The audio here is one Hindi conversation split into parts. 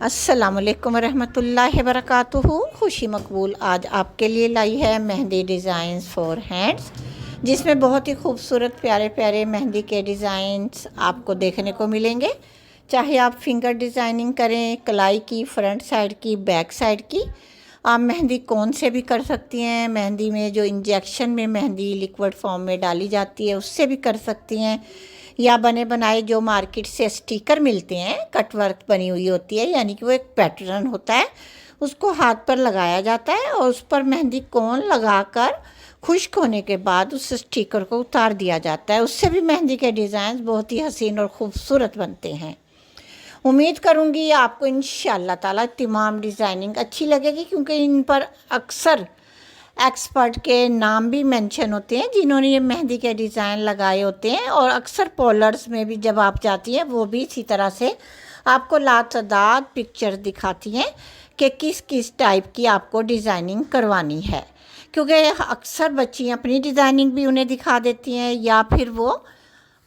अस्सलामुअलैकुम रहमतुल्लाहि वबरकातुहू। खुशी मकबूल आज आपके लिए लाई है मेहंदी डिज़ाइंस फॉर हैंड्स, जिसमें बहुत ही खूबसूरत प्यारे प्यारे मेहंदी के डिज़ाइंस आपको देखने को मिलेंगे। चाहे आप फिंगर डिज़ाइनिंग करें, कलाई की, फ्रंट साइड की, बैक साइड की, आप मेहंदी कौन से भी कर सकती हैं। मेहंदी में जो इंजेक्शन में मेहंदी लिक्विड फॉर्म में डाली जाती है उससे भी कर सकती हैं, या बने बनाए जो मार्केट से स्टिकर मिलते हैं, कट वर्क बनी हुई होती है, यानी कि वो एक पैटर्न होता है, उसको हाथ पर लगाया जाता है और उस पर मेहंदी कोन लगाकर खुश्क होने के बाद उस स्टिकर को उतार दिया जाता है। उससे भी मेहंदी के डिज़ाइन बहुत ही हसीन और ख़ूबसूरत बनते हैं। उम्मीद करूँगी आपको इंशाअल्लाह ताला तमाम डिज़ाइनिंग अच्छी लगेगी, क्योंकि इन पर अक्सर एक्सपर्ट के नाम भी मेंशन होते हैं जिन्होंने ये मेहंदी के डिज़ाइन लगाए होते हैं। और अक्सर पॉलर्स में भी जब आप जाती हैं वो भी इसी तरह से आपको लातादाद पिक्चर दिखाती हैं कि किस किस टाइप की आपको डिज़ाइनिंग करवानी है, क्योंकि अक्सर बच्ची अपनी डिज़ाइनिंग भी उन्हें दिखा देती हैं, या फिर वो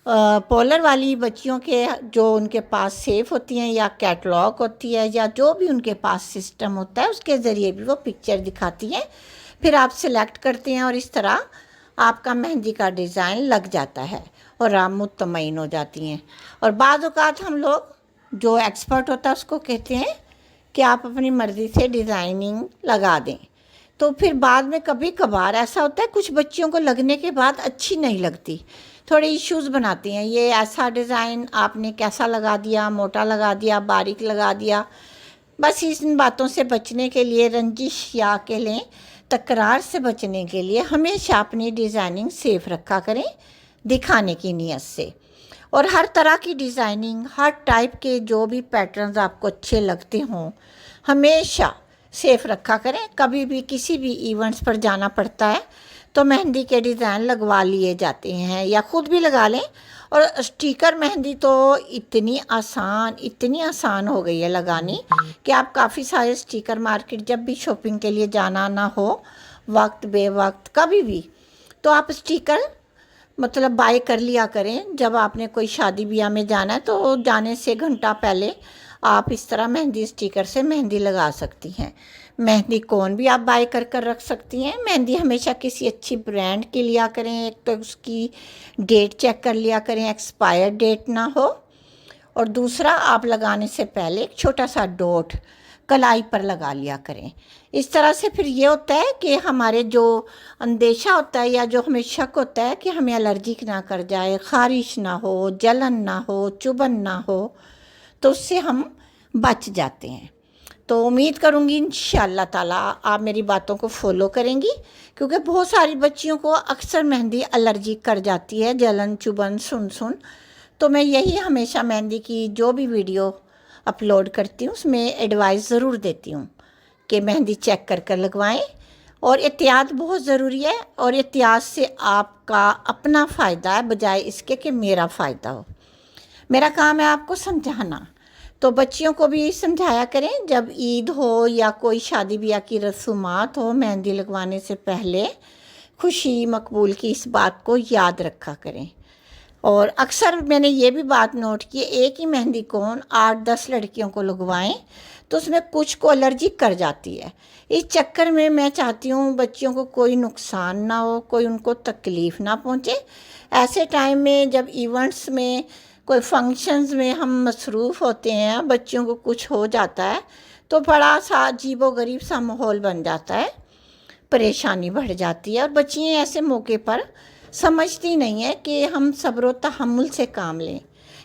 पॉलर वाली बच्चियों के जो उनके पास सेफ होती हैं या कैटलॉग होती है या जो भी उनके पास सिस्टम होता है उसके ज़रिए भी वो पिक्चर दिखाती हैं। फिर आप सिलेक्ट करते हैं और इस तरह आपका मेहंदी का डिज़ाइन लग जाता है और आप मुतमईन हो जाती हैं। और बाज़ औक़ात हम लोग जो एक्सपर्ट होता है उसको कहते हैं कि आप अपनी मर्ज़ी से डिज़ाइनिंग लगा दें, तो फिर बाद में कभी कभार ऐसा होता है कुछ बच्चियों को लगने के बाद अच्छी नहीं लगती, थोड़े इश्यूज़ बनाती हैं। ये ऐसा डिज़ाइन आपने कैसा लगा दिया, मोटा लगा दिया, बारीक लगा दिया। बस इन बातों से बचने के लिए, रंजिश या के लें तकरार से बचने के लिए, हमेशा अपनी डिज़ाइनिंग सेफ़ रखा करें दिखाने की नीयत से। और हर तरह की डिज़ाइनिंग, हर टाइप के जो भी पैटर्न्स आपको अच्छे लगते हों, हमेशा सेफ़ रखा करें। कभी भी किसी भी इवेंट्स पर जाना पड़ता है तो मेहंदी के डिज़ाइन लगवा लिए जाते हैं, या ख़ुद भी लगा लें। और स्टिकर मेहंदी तो इतनी आसान हो गई है लगानी कि आप काफ़ी सारे स्टिकर मार्केट जब भी शॉपिंग के लिए जाना ना हो, वक्त बेवक्त कभी भी, तो आप स्टिकर मतलब बाय कर लिया करें। जब आपने कोई शादी ब्याह में जाना है तो जाने से घंटा पहले आप इस तरह मेहंदी स्टिकर से मेहंदी लगा सकती हैं। मेहंदी कोन भी आप बाय कर कर रख सकती हैं। मेहंदी हमेशा किसी अच्छी ब्रांड की लिया करें। एक तो उसकी डेट चेक कर लिया करें, एक्सपायर डेट ना हो, और दूसरा आप लगाने से पहले एक छोटा सा डॉट कलाई पर लगा लिया करें। इस तरह से फिर ये होता है कि हमारे जो अंदेशा होता है या जो हमें शक होता है कि हमें एलर्जी ना कर जाए, ख़ारिश ना हो, जलन ना हो, चुभन ना हो, तो उससे हम बच जाते हैं। तो उम्मीद करूँगी इंशाअल्लाह ताला आप मेरी बातों को फॉलो करेंगी, क्योंकि बहुत सारी बच्चियों को अक्सर मेहंदी एलर्जी कर जाती है, जलन चुभन सुन। तो मैं यही हमेशा मेहंदी की जो भी वीडियो अपलोड करती हूँ उसमें एडवाइस ज़रूर देती हूँ कि मेहंदी चेक कर कर लगवाएं। और एहतियात बहुत ज़रूरी है, और एहतियात से आपका अपना फ़ायदा है बजाय इसके कि मेरा फ़ायदा हो। मेरा काम है आपको समझाना, तो बच्चियों को भी समझाया करें। जब ईद हो या कोई शादी ब्याह की रसूमात हो, मेहंदी लगवाने से पहले खुशी मकबूल की इस बात को याद रखा करें। और अक्सर मैंने ये भी बात नोट की, एक ही मेहंदी कोन 8-10 लड़कियों को लगवाएं तो उसमें कुछ को एलर्जी कर जाती है। इस चक्कर में मैं चाहती हूँ बच्चियों को कोई नुकसान ना हो, कोई उनको तकलीफ़ ना पहुँचे। ऐसे टाइम में जब इवेंट्स में, कोई फंक्शंस में हम मसरूफ़ होते हैं, बच्चियों को कुछ हो जाता है तो बड़ा सा अजीबोगरीब सा माहौल बन जाता है, परेशानी बढ़ जाती है। और बच्चियाँ ऐसे मौके पर समझती नहीं है कि हम सब्र व तहम्मुल से काम लें,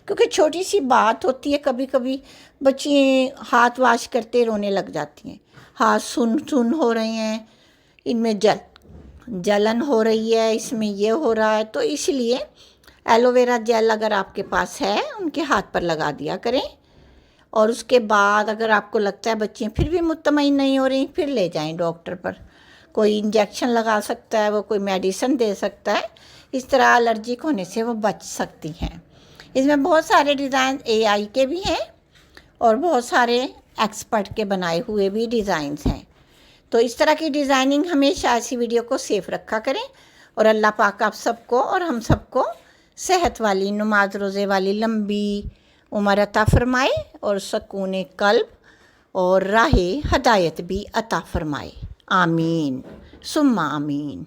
क्योंकि छोटी सी बात होती है, कभी कभी बच्चियाँ हाथ वाश करते रोने लग जाती हैं, हाथ सुन हो रहे हैं, इनमें जलन हो रही है, इसमें ये हो रहा है। तो इसलिए एलोवेरा जेल अगर आपके पास है उनके हाथ पर लगा दिया करें। और उसके बाद अगर आपको लगता है बच्चियाँ फिर भी मुतमईन नहीं हो रही, फिर ले जाएं डॉक्टर पर। कोई इंजेक्शन लगा सकता है, वो कोई मेडिसिन दे सकता है, इस तरह एलर्जिक होने से वो बच सकती हैं। इसमें बहुत सारे डिज़ाइन एआई के भी हैं और बहुत सारे एक्सपर्ट के बनाए हुए भी डिज़ाइंस हैं। तो इस तरह की डिज़ाइनिंग हमेशा ऐसी वीडियो को सेफ रखा करें। और अल्लाह पाक आप सबको और हम सबको सेहत वाली, नमाज रोज़े वाली लंबी उम्र अता फ़रमाए और सकून कल्ब और राह हदायत भी अता फरमाए। आमीन सुम्मा आमीन।